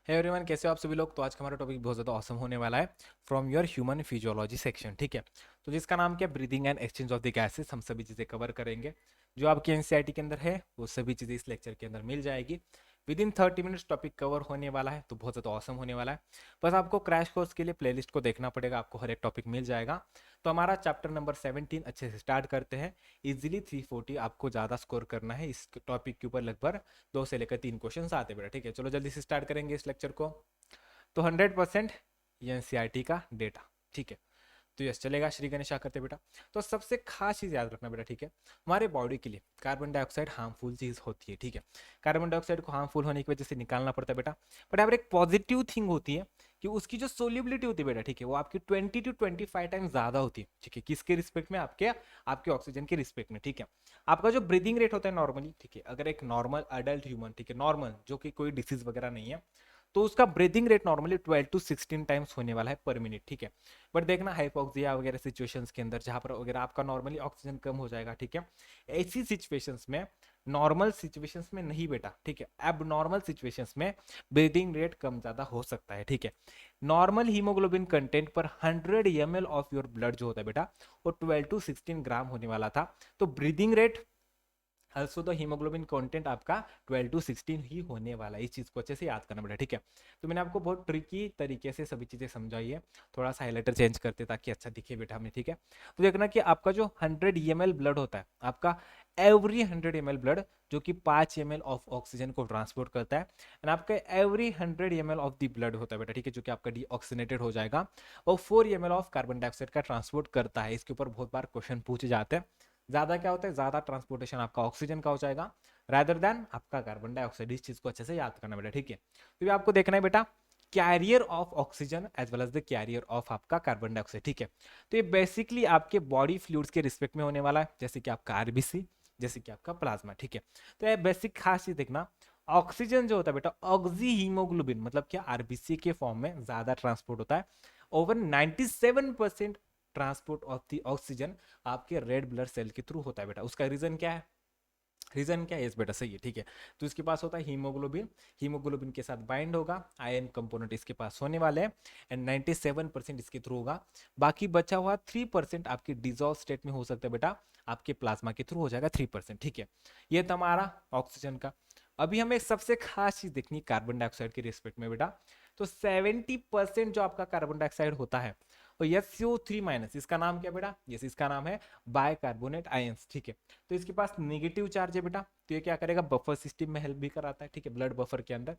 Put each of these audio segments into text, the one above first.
Hey everyone, कैसे हो आप सभी लोग। तो आज का हमारा टॉपिक बहुत ज़्यादा ऑसम होने वाला है from your human physiology section. ठीक है, तो जिसका नाम क्या, breathing and exchange of the gases. हम सभी चीज़ें कवर करेंगे जो आपकी एनसीईआरटी के अंदर है, वो सभी चीज़ें इस लेक्चर के अंदर मिल जाएगी। With in 30 minutes topic cover होने वाला है, तो बहुत ज़्यादा ऑसम होने वाला है। बस आपको क्रैश कोर्स के लिए प्लेलिस्ट को देखना पड़ेगा, आपको हर एक टॉपिक मिल जाएगा। तो हमारा चैप्टर नंबर 17 अच्छे से स्टार्ट करते हैं। इजीली 340 आपको ज़्यादा स्कोर करना है इस टॉपिक के ऊपर। लगभग 2 से लेकर 3 क्वेश्चन आते बेटा। ठीक है, चलो जल्दी से स्टार्ट करेंगे इस लेक्चर को। तो 100% एनसीईआरटी का डेटा। ठीक है, तो यस चलेगा। श्री गणेश करते बेटा। तो सबसे खास चीज याद रखना बेटा, ठीक है, हमारे बॉडी के लिए कार्बन डाइऑक्साइड हार्मफुल चीज होती है। ठीक है, कार्बन डाइऑक्साइड को हार्मफुल होने की वजह से निकालना पड़ता है बेटा। बट यहाँ पर एक पॉजिटिव थिंग होती है कि उसकी जो सोल्यूबिलिटी होती है बेटा, ठीक है, वो आपकी 20 to 25 टाइम ज्यादा होती है। ठीक है, किसके रिस्पेक्ट में, आपके आपके ऑक्सीजन के रिस्पेक्ट में। ठीक है, आपका जो ब्रीदिंग रेट होता है नॉर्मली, ठीक है, अगर एक नॉर्मल अडल्ट ह्यूमन, ठीक है, नॉर्मल जो कि कोई डिसीज वगैरह नहीं है, तो उसका breathing rate normally 12 to 16 times होने वाला है पर मिनट। ठीक है, बट देखना हाइपोक्सिया वगैरह सिचुएशंस के अंदर जहां पर वगैरह आपका नॉर्मली ऑक्सीजन कम हो जाएगा। ठीक है, ऐसी सिचुएशंस में, नॉर्मल सिचुएशंस में नहीं बेटा, ठीक है, अब नॉर्मल सिचुएशंस में ब्रीदिंग रेट कम ज्यादा हो सकता है। ठीक है, नॉर्मल हीमोग्लोबिन कंटेंट पर 100 ml ऑफ योर ब्लड जो होता है बेटा, वो 12 to 16 ग्राम होने वाला था। तो breathing rate also the haemoglobin content आपका 12 to 16 ही होने वाला है। इस चीज को अच्छे से याद करना बेटा। ठीक है, तो मैंने आपको बहुत ट्रिकी तरीके से सभी चीजें समझाई है। थोड़ा सा हाइलाइटर चेंज करते ताकि अच्छा दिखे बेटा हमें। ठीक है, तो देखना कि आपका जो 100 ml ब्लड होता है, आपका एवरी 100 ml ब्लड जो कि 5 ml ऑफ ऑक्सीजन को ट्रांसपोर्ट करता है, एंड आपका every 100 ml of the blood होता है बेटा, ठीक है, जो कि आपका डीऑक्सीनेटेड हो जाएगा, और 4 ml ऑफ कार्बन डाइऑक्साइड का ट्रांसपोर्ट करता है। इसके ऊपर बहुत बार क्वेश्चन पूछे जाते हैं। ज्यादा क्या होता है, ज्यादा ट्रांसपोर्टेशन आपका ऑक्सीजन का हो जाएगा रादर देन आपका कार्बन डाइऑक्साइड। इस चीज को अच्छे से याद करना बेटा। ठीक है, तो ये आपको देखना है बेटा, carrier of oxygen as well as the carrier of आपका कार्बन डाइऑक्साइड। ठीक है, तो ये बेसिकली आपके बॉडी फ्लूइड्स के रिस्पेक्ट में होने वाला है, जैसे कि आपका आरबीसी, जैसे कि आपका प्लाज्मा। ठीक है, तो ये बेसिक खास चीज देखना, ऑक्सीजन जो होता है बेटा, ऑक्सी हीमोग्लोबिन मतलब क्या, आरबीसी के फॉर्म में ज्यादा ट्रांसपोर्ट होता है। Over 97% transport of the oxygen आपके रेड ब्लड सेल के थ्रू होता है बेटा। उसका रीजन क्या है, रीजन क्या है, यस बेटा सही है। ठीक है, तो इसके पास होता है हीमोग्लोबिन, हीमोग्लोबिन के साथ बाइंड होगा, आयन कंपोनेंट इसके पास होने वाले हैं, एंड 97% इसके थ्रू होगा। बाकी बचा हुआ 3% आपकी डिजॉल्व स्टेट में हो सकता है बेटा, आपके प्लाज्मा के थ्रू हो जाएगा 3%। ठीक है, ये था हमारा ऑक्सीजन का। अभी हमें सबसे खास चीज देखनी कार्बन डाइऑक्साइड के रिस्पेक्ट में बेटा। तो 70% जो आपका कार्बन डाइऑक्साइड होता है, और SCO3 इसका नाम क्या बेटा, यस इसका नाम है बाइकार्बोनेट आयंस। ठीक है, तो इसके पास नेगेटिव चार्ज है बेटा, तो ये क्या करेगा, बफर सिस्टम में हेल्प भी कराता है। ठीक है, ब्लड बफर के अंदर।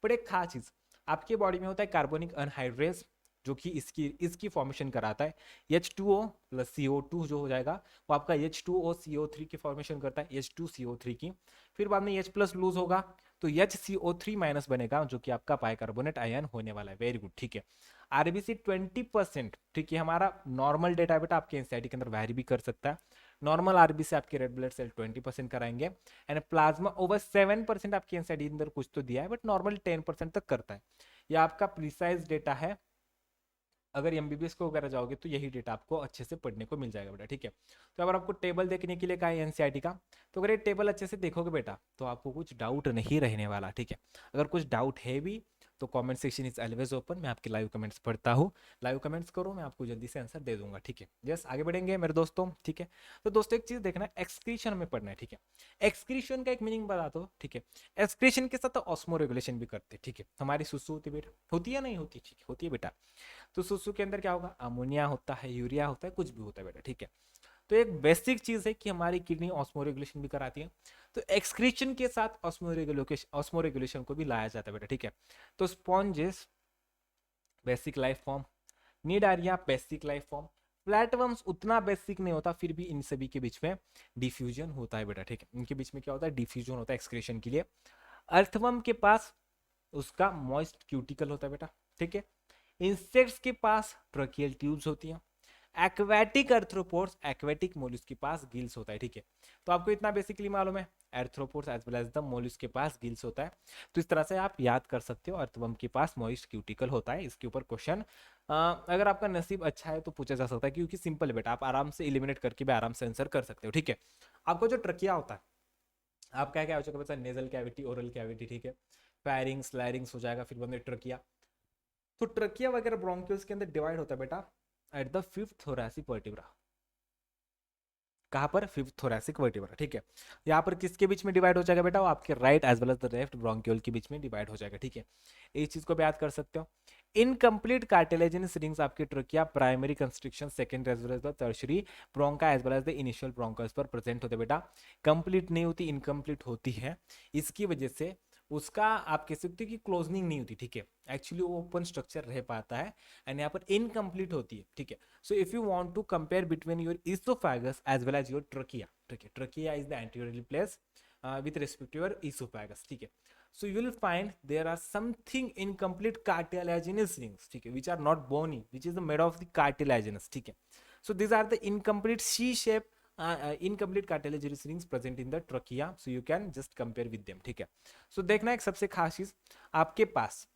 बट एक खास चीज आपके बॉडी में होता है कार्बोनिक अनहाइड्रेस, जो कि इसकी इसकी फॉर्मेशन कराता है। H2O प्लस CO2 जो हो जाएगा, वो आपका H2O CO3 की फॉर्मेशन करता है, H2CO3 की। फिर बाद में H प्लस लूज होगा, तो HCO3 बनेगा, जो कि आपका बाइकार्बोनेट आयन होने वाला है। Very good. ठीक है, आरबीसी 20%, ठीक है, हमारा नॉर्मल डेटा बेटा, आपके एनसीईआरटी के अंदर वैरी भी कर सकता है। नॉर्मल आरबीसी आपके रेड ब्लड सेल 20% कराएंगे, एंड प्लाज्मा ओवर 7% आपके एनसीईआरटी के अंदर कुछ तो दिया है, बट नॉर्मल 10% तक करता है। ये आपका प्रिसाइज डेटा है। अगर एमबीबीएस को वगैरह जाओगे तो यही डेटा आपको अच्छे से पढ़ने को मिल जाएगा बेटा। ठीक है, तो अगर आपको टेबल देखने के लिए कहा है एनसीईआरटी का, तो अगर ये टेबल अच्छे से देखोगे बेटा, तो आपको कुछ डाउट नहीं रहने वाला। ठीक है, अगर कुछ डाउट है भी तो comment section is always open, मैं आपके लाइव कमेंट्स पढ़ता हूँ। लाइव कमेंट्स करो, मैं आपको जल्दी से आंसर दे दूंगा। ठीक है, यस आगे बढ़ेंगे मेरे दोस्तों। ठीक है, तो दोस्तों एक चीज देखना, एक्सक्रीशन में पढ़ना है। ठीक है, एक्सक्रीशन का एक मीनिंग बता दो। ठीक है, एक्सक्रीशन के साथ ऑस्मो रेगुलेशन भी करते हैं। ठीक है, हमारी सुसु होती है बेटा, होती है नहीं होती, ठीक है होती है बेटा। तो सुसु के अंदर क्या होगा, अमोनिया होता है, यूरिया होता है, कुछ भी होता है बेटा। ठीक है, तो एक बेसिक चीज है कि हमारी किडनी ऑस्मो रेगुलेशन भी कराती है, तो एक्सक्रीशन के साथ ऑस्मो रेगुलेशन को भी लाया जाता है बेटा। ठीक है, तो sponges basic life form, Cnidaria basic life form, flatworms उतना बेसिक नहीं होता, फिर भी इन सभी के बीच में डिफ्यूजन होता है बेटा। ठीक है, इनके बीच में क्या होता है, डिफ्यूजन होता है एक्सक्रीशन के लिए। अर्थवर्म के पास उसका मॉइस्ट क्यूटिकल होता है बेटा। ठीक है, इंसेक्ट्स के पास ट्रकियल ट्यूब्स होती हैं। एक्वेटिक अर्थ्रोपोड्स, एक्वेटिक मोलस्क के पास गिल्स होता है। ठीक है, तो आपको इतना बेसिकली मालूम है, arthropods as well as the mollusc के पास गिल्स होता है। तो इस तरह से आप याद कर सकते हो, अर्थवर्म के पास मॉइस्ट क्यूटिकल होता है। इसके ऊपर क्वेश्चन अगर आपका नसीब अच्छा है तो पूछा जा सकता है, क्योंकि सिंपल है बेटा, आप आराम से इलिमिनेट करके भी आराम से आंसर कर सकते हो। ठीक है, आपको जो ट्रकिया होता है, आप क्या क्या हो चुका है, नेजल कैविटी, ओरल कैविटी, ठीक है, फेरिंग्स, लैरिंग्स हो जाएगा, फिर बंदे ट्रकिया। तो ट्रकिया वगैरह ब्रोंकियल्स के अंदर डिवाइड होता है बेटा at the fifth thoracic vertebra. कहाँ पर? फिफ्थ थोरैसिक वर्टिब्रा, ठीक है। यहाँ पर किसके बीच में डिवाइड हो जाएगा बेटा? वो आपके right as well as the left bronchiole के बीच में डिवाइड हो जाएगा, ठीक है। इस चीज को भी याद कर सकते हो। इनकम्प्लीट कार्टिलेजिनस रिंग्स आपके trachea primary constriction second as well as the tertiary bronchi as well as the initial bronchus पर प्रेजेंट होते बेटा। कंप्लीट नहीं होती, इनकम्प्लीट होती है। इसकी वजह से उसका आप कह सकते हो कि क्लोजनिंग नहीं होती, ठीक है। एक्चुअली वो ओपन स्ट्रक्चर रह पाता है एंड यहाँ पर इनकम्प्लीट होती है, ठीक है। So if you want to compare between your esophagus as well as your trachea, trachea is the anteriorly placed with respect to your esophagus, ठीक है। So you will find there are something incomplete cartilaginous rings, ठीक है, which are not bony, which is made of the cartilaginous, ठीक है। So these are the incomplete C-shape incomplete cartilaginous rings present in the trachea, so you can just compare with them, ठीक है। So देखना एक सबसे खास चीज आपके पास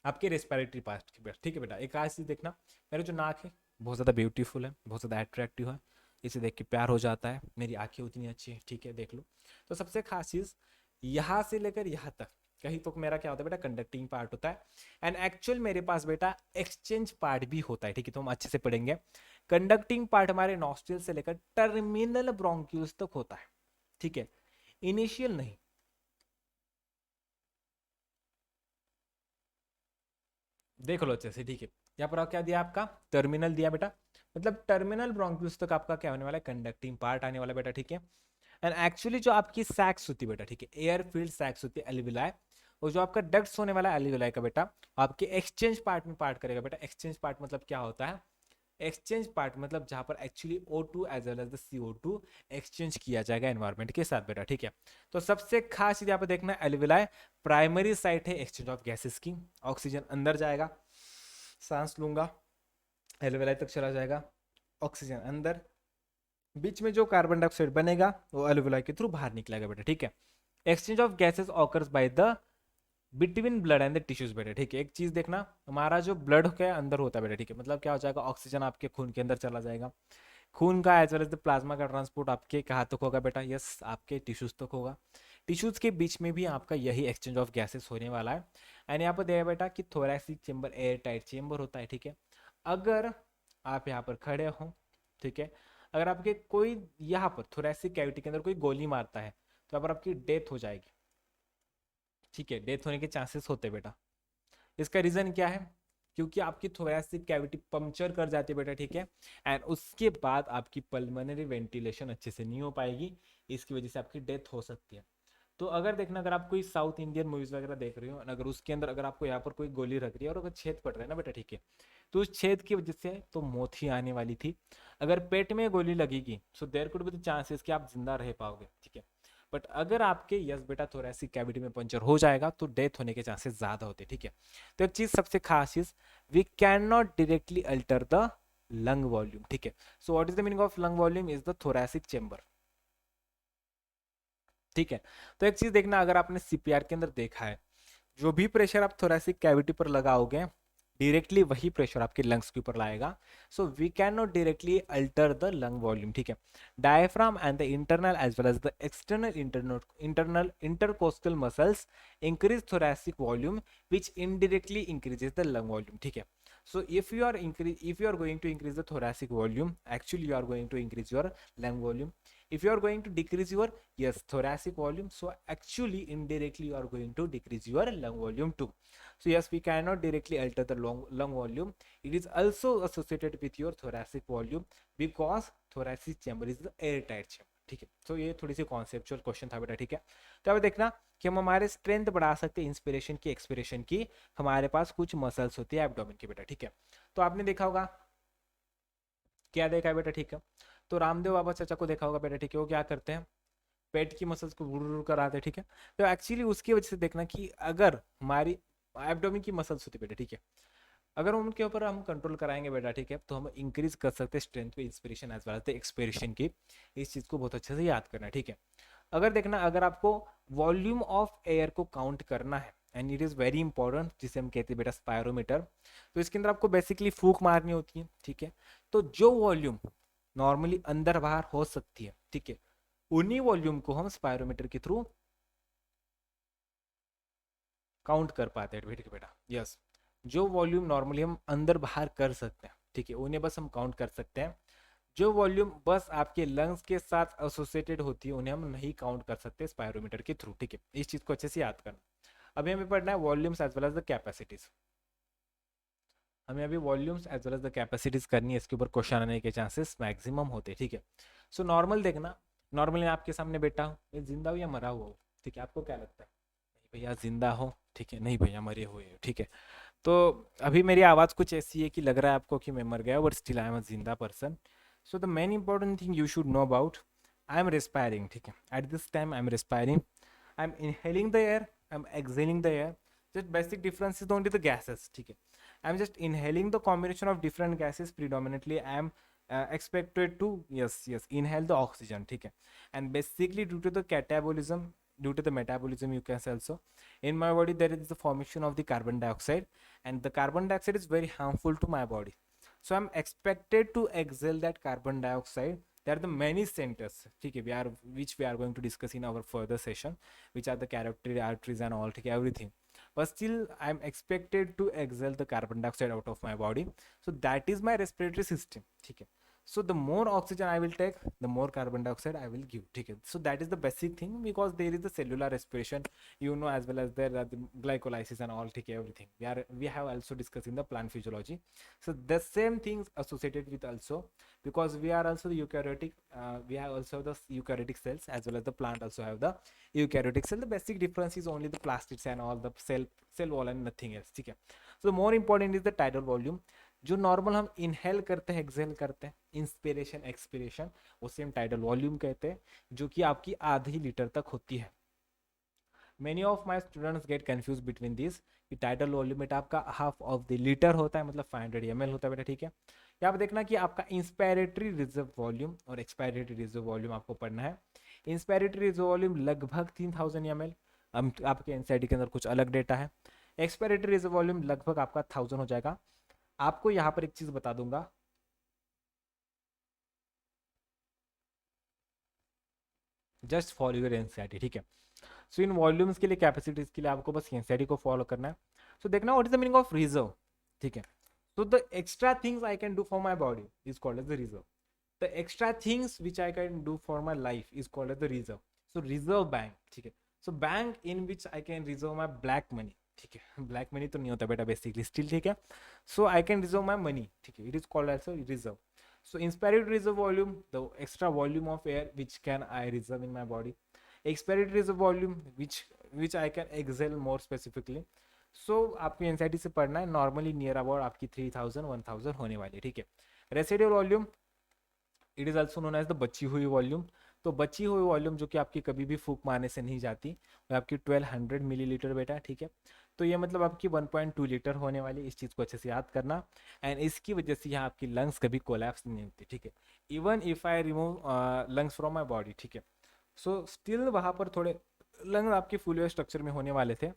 आपके रेस्पिरेटरी पार्ट के पास, ठीक है बेटा। एक आज चीज देखना, मेरा जो नाक है बहुत ज़्यादा ब्यूटीफुल है, बहुत ज़्यादा अट्रैक्टिव है, इसे देख के प्यार हो जाता है। मेरी आंखें उतनी अच्छी है, ठीक है, देख लो। तो सबसे खास चीज़ यहाँ से लेकर यहाँ तक कहीं तो मेरा क्या होता है बेटा? कंडक्टिंग पार्ट होता है। एंड एक्चुअल मेरे पास बेटा एक्सचेंज पार्ट भी होता है, ठीक है। तो हम अच्छे से पढ़ेंगे। कंडक्टिंग पार्ट हमारे नॉस्ट्रिल से लेकर टर्मिनल ब्रोंक्यूल्स तक होता है, ठीक है, इनिशियल नहीं। देख लो अच्छे से, ठीक है। यहाँ पर क्या दिया आपका? टर्मिनल दिया बेटा, मतलब टर्मिनल ब्रोंक्यूल्स तक आपका क्या होने वाला है? कंडक्टिंग पार्ट आने वाला बेटा, ठीक है। एंड एक्चुअली जो आपकी सैक्स होती है बेटा, ठीक है, एयर फील्ड सैक्स होती है एल्विलाई, और जो आपका डक्ट्स होने वाला है एल्विलाई का बेटा, आपके एक्सचेंज पार्ट में पार्ट करेगा बेटा। एक्सचेंज पार्ट मतलब क्या होता है? एक्सचेंज पार्ट मतलब जहां पर actually O2 as well as the CO2 exchange किया जाएगा एनवायरमेंट के साथ बेटा, ठीक है। तो सबसे खास चीज यहाँ पे देखना, एल्विलाई प्राइमरी साइट है एक्सचेंज ऑफ गैसेस की। ऑक्सीजन अंदर जाएगा, सांस लूंगा, एल्वेलाई तक चला जाएगा, ऑक्सीजन अंदर, बीच में जो कार्बन डाइऑक्साइड बनेगा वो एल्वेलाई के थ्रू बाहर निकलेगा बेटा, ठीक है। Exchange of gases occurs by the between blood and the tissues बेटा, ठीक है। एक चीज देखना, हमारा जो ब्लड के अंदर होता है बेटा, ठीक है, मतलब क्या हो जाएगा? ऑक्सीजन आपके खून के अंदर चला जाएगा। खून का as well as the plasma का ट्रांसपोर्ट आपके कहाँ तक होगा बेटा? यस, आपके टिश्यूज तक होगा। टिश्यूज के बीच में भी आपका यही एक्सचेंज ऑफ गैसेस होने वाला है। एंड यहाँ पर देखा बेटा कि thoracic chamber air tight chamber होता है, ठीक है। अगर आप यहाँ पर खड़े हो, ठीक है, अगर आपके कोई यहाँ पर थोरैसिक कैविटी के अंदर कोई गोली मारता है तो यहाँ पर आपकी डेथ हो जाएगी, ठीक है। डेथ होने के चांसेस होते हैं बेटा। इसका रीजन क्या है? क्योंकि आपकी थोरैसिक कैविटी पंक्चर कर जाती है बेटा, ठीक है। एंड उसके बाद आपकी पल्मोनरी वेंटिलेशन अच्छे से नहीं हो पाएगी, इसकी वजह से आपकी डेथ हो सकती है। तो अगर देखना, अगर आप कोई साउथ इंडियन मूवीज वगैरह देख रहे हो, अगर उसके अंदर अगर आपको यहाँ पर कोई गोली रख रही है और अगर छेद पड़ रहा है ना बेटा, ठीक है, तो उस छेद की वजह से तो मौत ही आने वाली थी। अगर पेट में गोली लगेगी so there could be the chances कि आप जिंदा रह पाओगे, ठीक है। बट अगर आपके यस बेटा थोरैसिक कैविटी में पंचर हो जाएगा तो डेथ होने के चांसेस ज्यादा होते हैं, ठीक है। तो एक चीज सबसे खास चीज, we can not directly alter the lung volume, ठीक है। So what is the meaning of lung volume? Is the thoracic chamber, ठीक है। तो एक चीज देखना, अगर आपने सीपीआर के अंदर देखा है, जो भी प्रेशर आप थोरैसिक कैविटी पर लगाओगे डायरेक्टली वही प्रेशर आपके लंग्स के ऊपर लाएगा। So we can not directly alter the lung volume, ठीक है। Diaphragm and the internal as well as the external internal intercostal muscles increase thoracic volume which indirectly increases the lung volume, ठीक है। So if you are going to increase the thoracic volume, actually you are going to increase your lung volume. If you are going to decrease your thoracic volume, so actually indirectly you are going to decrease your lung volume too. So yes, we cannot directly alter the lung volume. It is also associated with your thoracic volume because thoracic chamber is the airtight chamber, ठीक है। तो ये थोड़ी सी conceptual question था बेटा, ठीक है। तो अब देखना कि हम हमारे स्ट्रेंथ बढ़ा सकते हैं इंस्पिरेशन की एक्सपिरेशन की, हमारे पास कुछ मसल्स होती है एब्डोमेन की बेटा, ठीक है। तो आपने देखा होगा, क्या देखा है बेटा, ठीक है। तो रामदेव बाबा चाचा को देखा होगा बेटा, ठीक है, वो क्या करते हैं? पेट की मसल्स को गुड़ कराते हैं, ठीक है। तो एक्चुअली उसकी वजह से देखना कि अगर हमारी एब्डोमेन की मसल्स होती है बेटा, ठीक है, अगर उनके ऊपर हम कंट्रोल कराएंगे बेटा, ठीक है, तो हम इंक्रीज कर सकते हैं स्ट्रेंथ पे inspiration as well as the expiration की। इस चीज को बहुत अच्छे से याद करना है, ठीक है। अगर देखना, अगर आपको वॉल्यूम ऑफ एयर को काउंट करना है and it is very important, जिसे हम कहते हैं बेटा स्पायरोमीटर, तो इसके अंदर आपको बेसिकली फूक मारनी होती है, ठीक है। तो जो वॉल्यूम नॉर्मली अंदर बाहर हो सकती है, ठीक है, उन्हीं वॉल्यूम को हम स्पायरोमीटर के थ्रू काउंट कर पाते हैं, ठीक है बेटा, यस। जो वॉल्यूम नॉर्मली हम अंदर बाहर कर सकते हैं, ठीक है, उन्हें बस हम काउंट कर सकते हैं। जो वॉल्यूम बस आपके लंग्स के साथ एसोसिएटेड होती है उन्हें हम नहीं काउंट कर सकते स्पायरोमीटर के थ्रू, ठीक है, इस चीज को अच्छे से याद करना। अभी हमें पढ़ना है volumes as well as the capacities. हमें अभी volumes as well as the capacities करनी है, इसके ऊपर क्वेश्चन आने के चांसेस मैक्सिमम होते हैं, ठीक है। सो नॉर्मल देखना, नॉर्मली आपके सामने बैठा हूँ, मैं जिंदा हूँ या मरा हुआ हूँ, ठीक है, आपको क्या लगता है? नहीं भैया जिंदा हो, ठीक है, नहीं भैया मरे हुए हो, ठीक है। तो अभी मेरी आवाज़ कुछ ऐसी है कि लग रहा है आपको कि मैं मर गया, but still I am a जिंदा person. So the main important thing you should know about, I am respiring, ठीक है, at this time I am respiring, I am inhaling the air, I am exhaling the air. Just basic difference is only the gases, ठीक है। I'm just inhaling the combination of different gases, predominantly I am expected to, yes, inhale the oxygen, ठीक है। And basically due to the catabolism, due to the metabolism, you can say also, in my body there is the formation of the carbon dioxide, and the carbon dioxide is very harmful to my body. So I'm expected to exhale that carbon dioxide. There are the many centers, ठीक है, which we are going to discuss in our further session, which are the carotid arteries and all, ठीक है, everything. But still I'm expected to exhale the carbon dioxide out of my body. So that is my respiratory system, ठीक है। So the more oxygen I will take, the more carbon dioxide I will give, ठीक है। So that is the basic thing, because there is the cellular respiration, you know, as well as there are the glycolysis and all, ठीक है, everything we have also discussed in the plant physiology. So the same things associated with also, because we are also the eukaryotic, we have also the eukaryotic cells, as well as the plant also have the eukaryotic cell. The basic difference is only the plastids and all, the cell wall and nothing else, ठीक है। So the more important is the tidal volume, जो normal हम inhale करते हैं, exhale करते हैं, inspiration expiration, वो same tidal volume कहते हैं, जो कि आपकी आधी लीटर तक होती है। Many of my students get confuse between this, कि टाइडल वॉल्यूम आपका हाफ ऑफ द लीटर होता है, मतलब 500 ml होता है बेटा, ठीक है। यहाँ पे देखना कि आपका इंस्पायरेटरी रिजर्व वॉल्यूम और एक्सपायरेटरी रिजर्व वॉल्यूम आपको पढ़ना है। इंस्पायरेटरी रिजर्व वॉल्यूम लगभग 3000 ml, आपके एनसीईआरटी के अंदर कुछ अलग डेटा है। एक्सपायरेटरी रिजर्व वॉल्यूम लगभग आपका 1000 हो जाएगा। आपको यहाँ पर एक चीज बता दूंगा, जस्ट फॉलो योर एनसीईआरटी, ठीक है। सो इन वॉल्यूम्स के लिए, कैपेसिटीज के लिए आपको बस एनसीईआरटी को फॉलो करना है। सो देखना what is the meaning of reserve, ठीक है। So the extra things I can do for my body is called as the reserve. The extra things which I can do for my life is called as the reserve. So reserve bank, ठीक है। So bank in which I can reserve my black money, ठीक है, black money तो नहीं होता बेटा basically, still, ठीक है। So I can reserve my money, ठीक है, it is called as reserve. So inspiratory reserve volume, the extra volume of air which can I reserve in my body. Expiratory reserve volume which I can exhale more specifically. So आपको NCERT से पढ़ना है, normally near about आपकी 3000 1000 होने वाली है, ठीक है। Residual volume, it is also known as the बची हुई वॉल्यूम। तो बची हुई वॉल्यूम जो कि आपकी कभी भी फूक मारने से नहीं जाती, वो आपकी 1200 मिलीलीटर बेटा, ठीक है। तो ये मतलब आपकी 1.2 लीटर होने वाली, इस चीज़ को अच्छे से याद करना। एंड इसकी वजह से यहाँ आपकी लंग्स कभी कोलैप्स नहीं होती, ठीक है। Even if I remove lungs from my body, ठीक है, सो स्टिल वहाँ पर थोड़े लंग्स आपके फुल स्ट्रक्चर में होने वाले थे,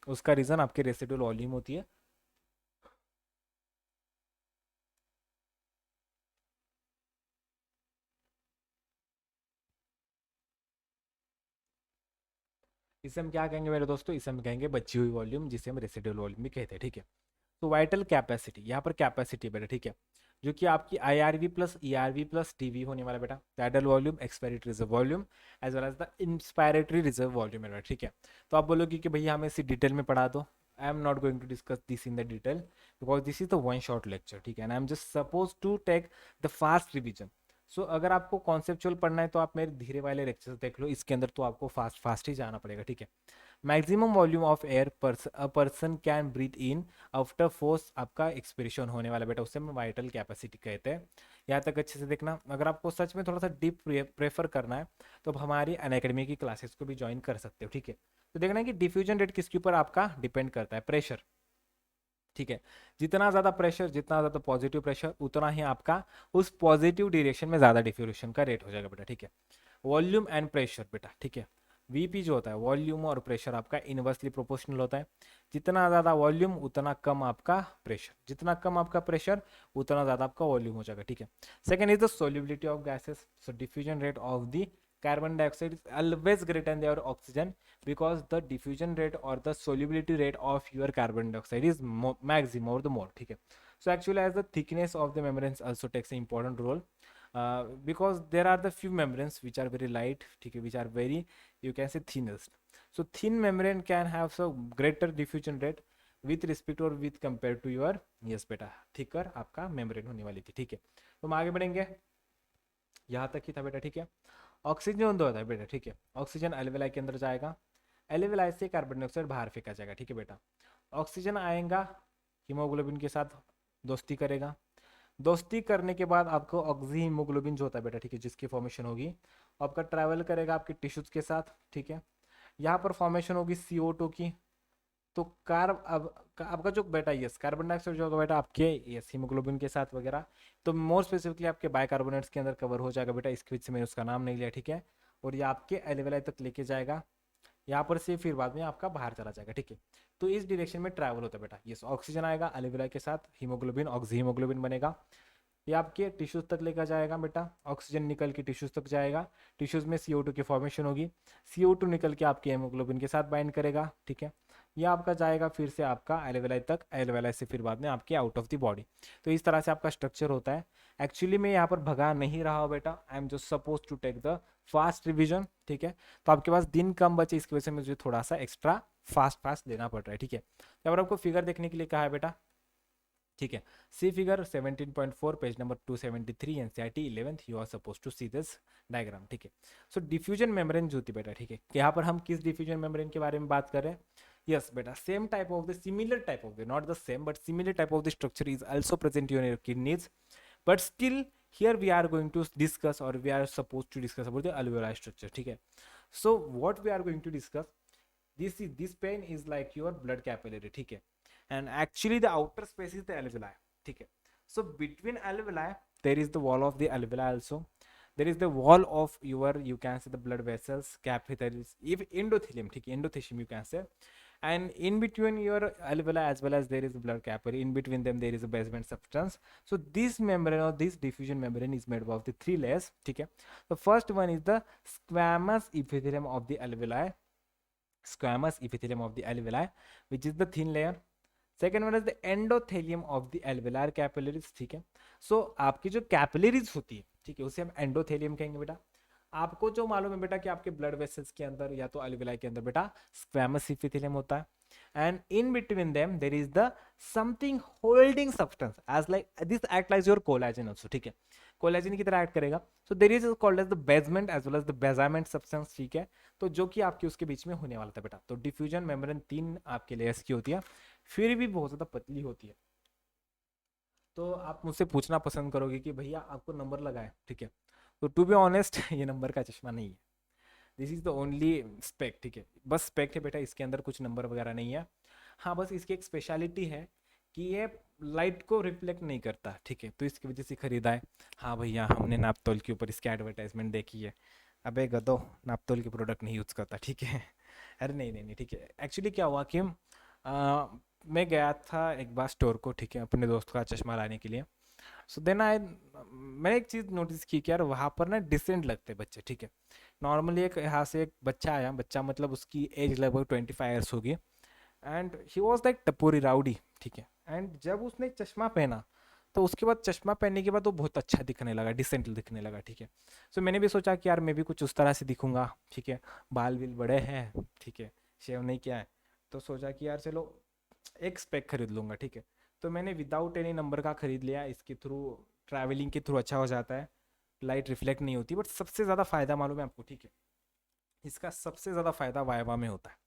उसका रीज़न आपके रेसिडुअल वॉल्यूम होती है। इसे हम क्या कहेंगे मेरे दोस्तों, इसे हम कहेंगे बची हुई वॉल्यूम, जिसे हम रेसिडुअल वॉल्यूम भी कहते हैं, ठीक है। तो वाइटल कैपेसिटी, यहाँ पर कैपेसिटी बेटा, ठीक है, जो कि आपकी IRV plus ERV plus TV होने वाला बेटा, tidal volume, expiratory reserve volume, as well as the inspiratory reserve volume है, ठीक है। तो आप बोलोगे कि भैया हमें इसी डिटेल में पढ़ा दो। I am not going to discuss this in the detail, because this is the one short lecture, ठीक है, and I am just suppose to take the fast revision. So अगर आपको कॉन्सेप्चुअल पढ़ना है तो आप मेरे धीरे वाले लेक्चर देख लो, इसके अंदर तो आपको फास्ट ही जाना पड़ेगा, ठीक है। Maximum volume of air a person can breathe in after force आपका एक्सपिरेशन होने वाला बेटा, उससे हम वाइटल कैपेसिटी कहते हैं। यहाँ तक अच्छे से देखना। अगर आपको सच में थोड़ा सा डीप प्रेफर करना है तो आप हमारी अनअकैडमी की क्लासेस को भी ज्वाइन कर सकते हो, ठीक है। तो देखना है कि डिफ्यूजन रेट किसके ऊपर आपका डिपेंड करता है, प्रेशर, ठीक है। जितना ज्यादा प्रेशर, जितना ज्यादा पॉजिटिव प्रेशर, उतना ही आपका उस पॉजिटिव डायरेक्शन में ज्यादा डिफ्यूजन का रेट हो जाएगा बेटा, ठीक है। वॉल्यूम एंड प्रेशर बेटा, ठीक है, वीपी जो होता है, वॉल्यूम और प्रेशर आपका इनवर्सली प्रोपोर्शनल होता है। जितना ज्यादा वॉल्यूम उतना कम आपका प्रेशर, जितना कम आपका प्रेशर उतना ज्यादा आपका वॉल्यूम हो जाएगा, ठीक है। Second is the solubility of gases. So diffusion rate of the carbon dioxide is always greater than your oxygen because the diffusion rate or the solubility rate of your carbon dioxide is maximum or the more. ठीक है. So actually as the thickness of the membranes also takes an important role, because there are the few membranes which are very light, ठीक है, which are very, you can say, thinnest. So thin membrane can have so greater diffusion rate with respect or with compared to your, yes बेटा, thicker आपका membrane होने वाली थी. ठीक है, तो हम आगे बढ़ेंगे. यहाँ तक ही था बेटा. ठीक है, ऑक्सीजन दो होता है बेटा. ठीक है, ऑक्सीजन एल्वेलाई के अंदर जाएगा, एल्वेलाई से कार्बन डाइऑक्साइड बाहर फेंका जाएगा. ठीक है बेटा, ऑक्सीजन आएगा हीमोग्लोबिन के साथ दोस्ती करेगा, दोस्ती करने के बाद आपको ऑक्सी हीमोग्लोबिन जो होता है बेटा, ठीक है, जिसकी फॉर्मेशन होगी आपका ट्रैवल करेगा आपके टिश्यूज के साथ. ठीक है, यहाँ पर फॉर्मेशन होगी CO2 की. तो कार्ब अब आपका जो बेटा, यस, कार्बन डाइऑक्साइड जो होगा बेटा आपके, यस, हीमोग्लोबिन के साथ वगैरह, तो मोर स्पेसिफिकली आपके बाइकार्बोनेट्स के अंदर कवर हो जाएगा बेटा. इसके वजह से मैंने उसका नाम नहीं लिया. ठीक है, और ये आपके एल्वेलाई तक लेके जाएगा, यहाँ पर से फिर बाद में आपका बाहर चला जाएगा. ठीक है, तो इस डायरेक्शन में ट्रैवल होता है बेटा. यस, ऑक्सीजन आएगा एल्वेलाई के साथ, हीमोग्लोबिन, ऑक्सी हीमोग्लोबिन बनेगा, ये आपके टिश्यूज तक लेकर जाएगा बेटा. ऑक्सीजन निकल के टिश्यूज तक जाएगा, टिश्यूज में CO2 की फॉर्मेशन होगी, CO2 निकल के आपके हीमोग्लोबिन के साथ बाइंड करेगा. ठीक है, ये आपका जाएगा फिर से आपका एल्वेलाई तक, एल्वेलाई से फिर बाद में आपके आउट ऑफ द बॉडी. तो इस तरह से आपका स्ट्रक्चर होता है. एक्चुअली मैं यहाँ पर भगा नहीं रहा हूँ बेटा, I am just suppose to take the fast revision. ठीक है, तो आपके पास दिन कम बचे, इसकी वजह से मुझे थोड़ा सा एक्स्ट्रा फास्ट लेना पड़ रहा है. ठीक है, यहाँ पर आपको फिगर देखने के लिए कहा है बेटा. ठीक है, see figure 17.4 page number 273 NCERT 11th you are suppose to see this diagram. ठीक है, सो डिफ्यूजन मेम्ब्रेन जो थी बेटा, ठीक है, यहाँ पर हम किस डिफ्यूजन मेम्ब्रेन के बारे में बात कर रहे हैं. यस बेटा, same type of the, similar type of the, not the same but similar type of the structure is also present in your kidneys, but still here we are going to discuss or we are supposed to discuss about the alveoli structure. ठीक है, so what we are going to discuss, this pen is like your blood capillary. ठीक है, and actually the outer space is the alveoli. ठीक है, so between alveoli there is the wall of the alveoli also, there is the wall of your, you can say, the blood vessels, capillaries, if endothelium. ठीक है, endothelium you can say, and in between your alveoli as well as there is a blood capillary, in between them there is a basement substance. So this membrane or this diffusion membrane is made up of the 3 layers. ठीक है, the first one is the squamous epithelium of the alveoli, squamous epithelium of the alveoli, which is the thin layer. Second one is the endothelium of the alveolar capillaries. ठीक है, so आपकी जो capillaries होती है, ठीक है, उसे हम एंडोथेलियम कहेंगे बेटा. आपको जो मालूम है बेटा कि आपके ब्लड वेसल्स के अंदर या तो एल्वेलाई के अंदर बेटा स्क्वैमस इपिथेलियम होता है, and in between them there is the something holding substance as like this act like your collagen also. ठीक है, कोलेजन की तरह एक्ट करेगा. So there is called as the basement as well as the basement substance. ठीक है, तो जो कि आपके उसके बीच में होने वाला था बेटा. तो डिफ्यूजन मेम्ब्रेन 3 आपके लेयर्स की होती है, फिर भी बहुत ज्यादा पतली होती है. तो आप मुझसे पूछना पसंद करोगे कि भैया आपको नंबर लगा है. ठीक है, तो टू बी ऑनेस्ट ये नंबर का चश्मा नहीं है, this is the only spec. ठीक है, बस स्पेक है बेटा, इसके अंदर कुछ नंबर वगैरह नहीं है. हाँ, बस इसकी एक स्पेशलिटी है कि ये लाइट को रिफ्लेक्ट नहीं करता. ठीक है, तो इसकी वजह से खरीदा है. हाँ भैया, हमने नापतोल के ऊपर इसकी एडवर्टाइजमेंट देखी है. अबे गधो, नापतोल के प्रोडक्ट नहीं यूज़ करता. ठीक है, अरे नहीं नहीं नहीं. ठीक है, एक्चुअली क्या हुआ कि मैं गया था एक बार स्टोर को, ठीक है, अपने दोस्त का चश्मा लाने के लिए. सो देन मैंने एक चीज़ नोटिस की कि यार वहाँ पर ना डिसेंट लगते हैं बच्चे. ठीक है, नॉर्मली एक यहाँ से एक बच्चा आया, बच्चा मतलब उसकी एज लगभग 25 ईयर्स होगी, and he was like tapori rowdy. ठीक है, एंड जब उसने चश्मा पहना तो उसके बाद चश्मा पहनने के बाद वो बहुत अच्छा दिखने लगा, डिसेंट दिखने लगा. ठीक है, सो मैंने भी सोचा कि यार मैं भी कुछ उस तरह से दिखूंगा. ठीक है, बाल बिल बड़े हैं, ठीक है, शेव नहीं किया है, तो सोचा कि यार चलो एक स्पेक खरीद लूंगा. ठीक है, तो मैंने विदाउट एनी नंबर का खरीद लिया. इसके थ्रू ट्रैवलिंग के थ्रू अच्छा हो जाता है, लाइट रिफ्लेक्ट नहीं होती, बट सबसे ज़्यादा फ़ायदा मालूम है आपको. ठीक है, इसका सबसे ज़्यादा फ़ायदा वाइवा में होता है.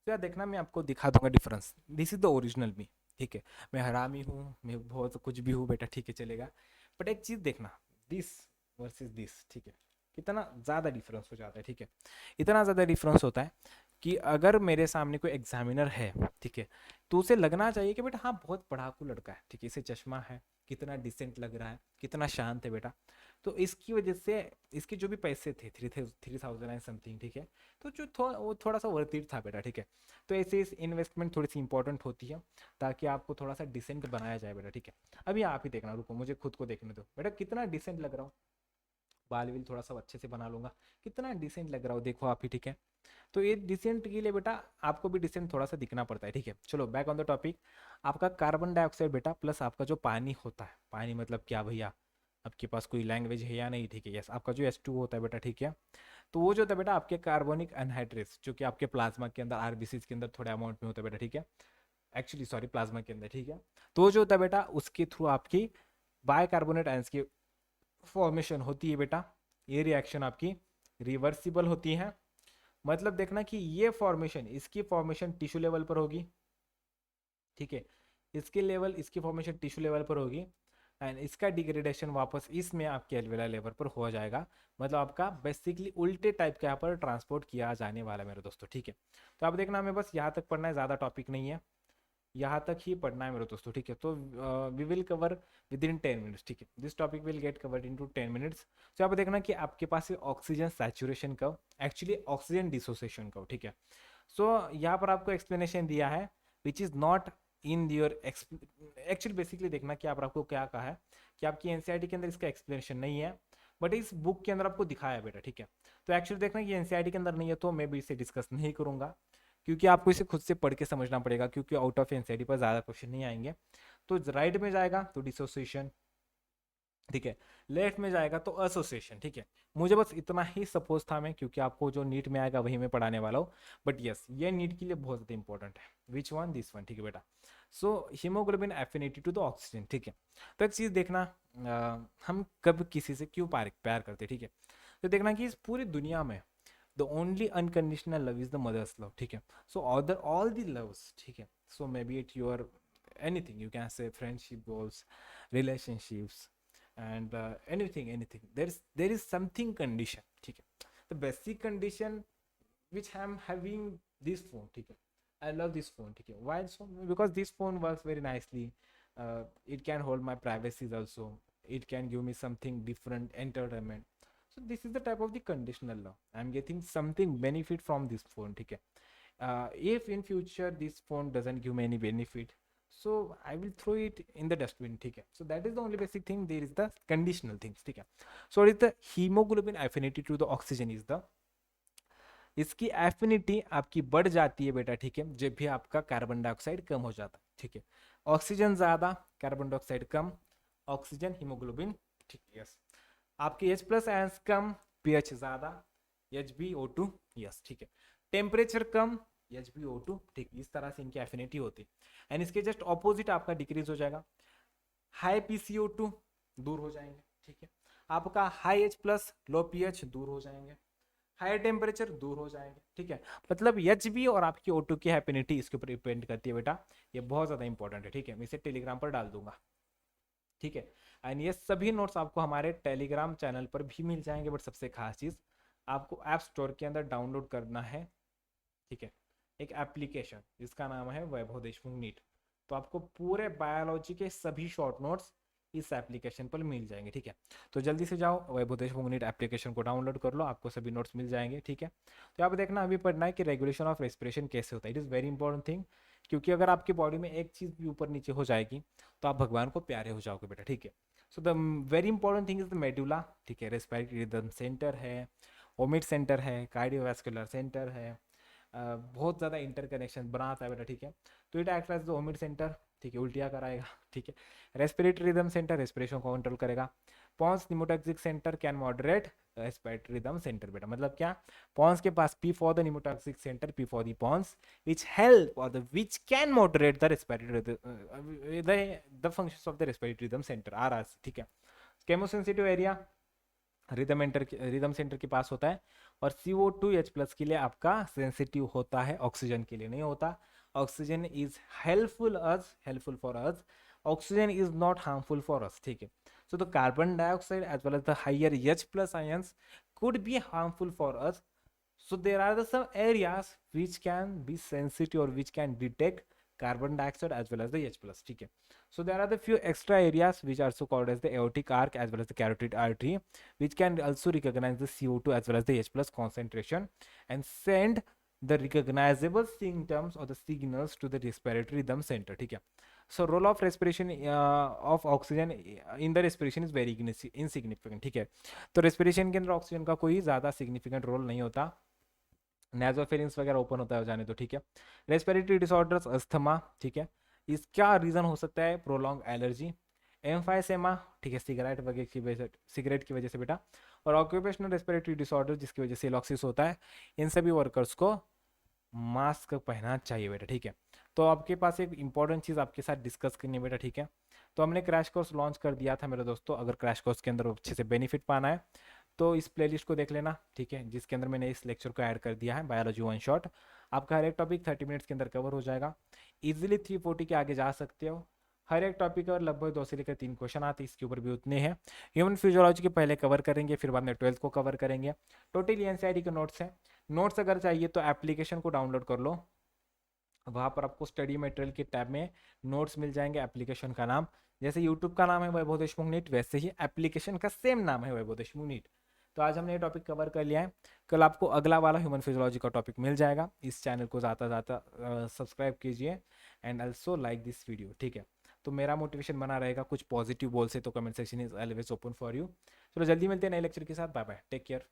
तो यार देखना, मैं आपको दिखा दूंगा difference. This is the original me. ठीक है, मैं हरामी हूँ, मैं बहुत कुछ भी हूँ बेटा. ठीक है, चलेगा, बट एक चीज़ देखना, दिस वर्सेस दिस. ठीक है, कितना ज़्यादा डिफरेंस हो जाता है. ठीक है, इतना ज़्यादा डिफरेंस होता है कि अगर मेरे सामने कोई एग्जामिनर है, ठीक है, तो उसे लगना चाहिए कि बेटा हाँ बहुत पढ़ाकू लड़का है. ठीक है, इसे चश्मा है, कितना डिसेंट लग रहा है, कितना शांत है बेटा. तो इसकी वजह से इसके जो भी पैसे थे 3,000 एंड समथिंग. ठीक है, तो जो वो थोड़ा सा वर्थ इट था बेटा. ठीक है, तो ऐसे इस इन्वेस्टमेंट थोड़ी सी इंपॉर्टेंट होती है ताकि आपको थोड़ा सा डिसेंट बनाया जाए बेटा. ठीक है, अभी आप ही देखना, रुको मुझे खुद को देखने दो बेटा, कितना डिसेंट लग रहा हूँ. बाल भी थोड़ा सा अच्छे से बना लूंगा, कितना डिसेंट लग रहा हो देखो आप ही, ठीक है। तो ये डिसेंट के लिए बेटा आपको भी डिसेंट थोड़ा सा दिखना पड़ता है, ठीक है। चलो बैक ऑन द टॉपिक। आपका कार्बन डाइऑक्साइड बेटा प्लस आपका जो पानी होता है, पानी मतलब क्या भैया, आपके पास कोई लैंग्वेज है या नहीं, ठीक है। यस, आपका जो H2 होता है बेटा, ठीक है। तो वो जो होता है बेटा आपके कार्बोनिक अनहाइड्रेट्स, जो कि आपके प्लाज्मा के अंदर, आरबीसी के अंदर थोड़े अमाउंट में होता है बेटा, ठीक है। एक्चुअली सॉरी, प्लाज्मा के अंदर, ठीक है। तो वो जो होता है बेटा उसके थ्रू आपकी बाइकार्बोनेट आयंस की फॉर्मेशन होती है बेटा। ये रिएक्शन आपकी रिवर्सिबल होती है। मतलब देखना कि ये फॉर्मेशन, इसकी फॉर्मेशन टिश्यू लेवल पर होगी, ठीक है। इसकी फॉर्मेशन टिश्यू लेवल पर होगी, एंड इसका डिग्रेडेशन वापस इसमें आपके एल्वेलर लेवल पर हो जाएगा। मतलब आपका बेसिकली उल्टे टाइप के यहाँ पर ट्रांसपोर्ट किया जाने वाला है मेरे दोस्तों, ठीक है। तो आप देखना हमें बस यहाँ तक पढ़ना है, ज़्यादा टॉपिक नहीं है, यहाँ तक ही पढ़ना है मेरे दोस्तों, ठीक है। तो we will cover within 10 minutes, ठीक है। This topic will get covered in to 10 minutes. तो यहाँ पर देखना कि आपके पास oxygen saturation curve, actually oxygen dissociation curve, ठीक है। सो यहाँ पर आपको एक्सप्लेनेशन दिया है which is not in your actually basically देखना कि आप आपको क्या कहा है कि आपकी एनसीईआरटी के अंदर इसका एक्सप्लेनेशन नहीं है, बट इस बुक के अंदर आपको दिखाया है बेटा, ठीक है। तो एक्चुअली देखना कि एनसीईआरटी के अंदर नहीं है, तो मैं भी इसे डिस्कस नहीं करूंगा, क्योंकि आपको इसे खुद से पढ़ के समझना पड़ेगा, क्योंकि आउट ऑफ एनसीईआरटी पर ज़्यादा क्वेश्चन नहीं आएंगे। तो राइट में जाएगा तो डिसोसिएशन, ठीक है। लेफ्ट में जाएगा तो एसोसिएशन, ठीक है। मुझे बस इतना ही सपोज था मैं, क्योंकि आपको जो नीट में आएगा वही मैं पढ़ाने वाला हूँ। बट यस, ये नीट के लिए बहुत ज़्यादा इंपॉर्टेंट है। Which one? दिस वन, ठीक है बेटा। So haemoglobin affinity to the oxygen, ठीक है। तो एक चीज़ देखना, हम कब किसी से क्यों प्यार करते, ठीक है। तो देखना कि इस पूरी दुनिया में the only unconditional love is the mother's love, ठीक है। So other all the loves, ठीक है। So may be it your anything, you can say friendship goals, relationships, and anything there is something condition, ठीक है। the basic condition which I am having this phone, ठीक है। I love this phone, ठीक है। why so? Because this phone works very nicely, it can hold my privacies also, it can give me something different entertainment. So this is the type of the conditional love. I am getting something benefit from this phone, ठीक है। if in future this phone doesn't give me any benefit, so I will throw it in the dustbin, ठीक है। So that is the only basic thing, there is the conditional things, ठीक है। So it is the hemoglobin affinity to the oxygen is the, इसकी affinity आपकी बढ़ जाती है बेटा, ठीक है, जब भी आपका कार्बन डाइऑक्साइड कम हो जाता है, ठीक है। ऑक्सीजन ज्यादा, कार्बन डाइऑक्साइड कम, ऑक्सीजन हीमोग्लोबिन, ठीक है, यस। आपके H प्लस आयंस कम, पीएच ज्यादा, HbO2, यस, ठीक है। टेम्परेचर कम, HbO2, ठीक। इस तरह से इनकी एफिनिटी होती है। एंड इसके जस्ट ऑपोजिट आपका डिक्रीज हो जाएगा, हाई PCO2 दूर हो जाएंगे, ठीक है। आपका high H plus low pH दूर हो जाएंगे, हाई टेम्परेचर दूर हो जाएंगे, ठीक है। मतलब Hb और आपकी O2 की हैप्पीनिटी इसके ऊपर डिपेंड करती है बेटा, ये बहुत ज्यादा इंपॉर्टेंट है, ठीक है। मैं इसे टेलीग्राम पर डाल दूंगा, ठीक है। एंड ये सभी नोट्स आपको हमारे टेलीग्राम चैनल पर भी मिल जाएंगे, बट सबसे खास चीज आपको ऐप स्टोर के अंदर डाउनलोड करना है, ठीक है, एक एप्लीकेशन जिसका नाम है वैभव देशमुख नीट। तो आपको पूरे बायोलॉजी के सभी शॉर्ट नोट्स इस एप्लीकेशन पर मिल जाएंगे, ठीक है। तो जल्दी से जाओ वैभव देशमुख नीट एप्लीकेशन को डाउनलोड कर लो, आपको सभी नोट्स मिल जाएंगे, ठीक है। तो आप देखना अभी पढ़ना है कि रेगुलेशन ऑफ रेस्पिरेशन कैसे होता है, it is very important thing, क्योंकि अगर आपकी बॉडी में एक चीज़ भी ऊपर नीचे हो जाएगी तो आप भगवान को प्यारे हो जाओगे बेटा, ठीक है। So the very important thing is the medulla, ठीक है। रेस्पिरेटरी रिदम सेंटर है, ओमिट सेंटर है, कार्डियोवैस्कुलर सेंटर है, बहुत ज़्यादा इंटरकनेक्शन बनाता है बेटा, ठीक है। तो it act as the vomit centre, ठीक है, उल्टिया कराएगा, ठीक है। रेस्पिरेटरी रिदम सेंटर रेस्पिरेशन को कंट्रोल करेगा। Pons pneumotaxic centre can moderate respiratory rhythm centre बेटा, मतलब क्या, पॉन्स के पास P for the pneumotaxic centre, P for the pons which help और the which can moderate the respiratory the functions of the respiratory rhythm centre, RRC, ठीक है। केमोसेंसिटिव area rhythm centre के पास होता है, और CO2 H प्लस के लिए आपका सेंसिटिव होता है, ऑक्सीजन के लिए नहीं होता। Oxygen is helpful for us, oxygen is not harmful for us, ठीक है। So the carbon dioxide as well as the higher H plus ions could be harmful for us. So there are some areas which can be sensitive or which can detect carbon dioxide as well as the H plus, ठीक है। So there are the few extra areas which are also called as the aortic arc as well as the carotid artery, which can also recognize the CO2 as well as the H plus concentration and send the recognisable symptoms और the signals to the respiratory rhythm centre, ठीक है। So role of respiration of oxygen in the respiration is very insignificant, ठीक है। तो respiration के अंदर oxygen का कोई ज़्यादा सिग्निफिकेंट रोल नहीं होता, नेजोफेरिंग्स वगैरह ओपन होता है जाने तो, ठीक है। रेस्पिरेटरी डिसऑर्डर्स, अस्थमा, ठीक है। इसका रीजन हो सकता है प्रोलॉन्ग एलर्जी, एम्फाइसेमा, ठीक है, सिगरेट वगैरह की वजह, सिगरेट की वजह से बेटा, और ऑक्यूपेशनल रेस्पिरेटरी डिसऑर्डर जिसकी वजह से लॉक्सिस होता है। इन सभी वर्कर्स को मास्क पहनना चाहिए बेटा, ठीक है। तो आपके पास एक इंपॉर्टेंट चीज़ आपके साथ डिस्कस करनी है बेटा, ठीक है। तो हमने क्रैश कोर्स लॉन्च कर दिया था मेरे दोस्तों, अगर क्रैश कोर्स के अंदर अच्छे से बेनिफिट पाना है तो इस प्लेलिस्ट को देख लेना, ठीक है, जिसके अंदर मैंने इस लेक्चर को ऐड कर दिया है, बायोलॉजी वन शॉट। आपका हर एक टॉपिक 30 मिनट्स के अंदर कवर हो जाएगा, इजीली 340 के आगे जा सकते हो। हर एक टॉपिक और लगभग 2 से लेकर 3 क्वेश्चन आते हैं, इसके ऊपर भी उतने हैं। ह्यूमन फिजियोलॉजी के पहले कवर करेंगे, फिर बाद में 12th को कवर करेंगे। टोटली एनसीईआरटी के नोट्स हैं। नोट्स अगर चाहिए तो एप्लीकेशन को डाउनलोड कर लो, वहाँ पर आपको स्टडी मटेरियल के टैब में नोट्स मिल जाएंगे। एप्लीकेशन का नाम, जैसे यूट्यूब का नाम है वैभव देशमुख नीट, वैसे ही एप्लीकेशन का सेम नाम है वैभव देशमुख नीट। तो आज हमने ये टॉपिक कवर कर लिया है, कल आपको अगला वाला ह्यूमन फिजियोलॉजी का टॉपिक मिल जाएगा। इस चैनल को ज़्यादा ज़्यादा सब्सक्राइब कीजिए and also like this video, ठीक है। तो मेरा मोटिवेशन बना रहेगा, कुछ पॉजिटिव बोल से तो comment section is always open for you. चलो जल्दी मिलते हैं नए लेक्चर के साथ, बाय बाय, टेक केयर।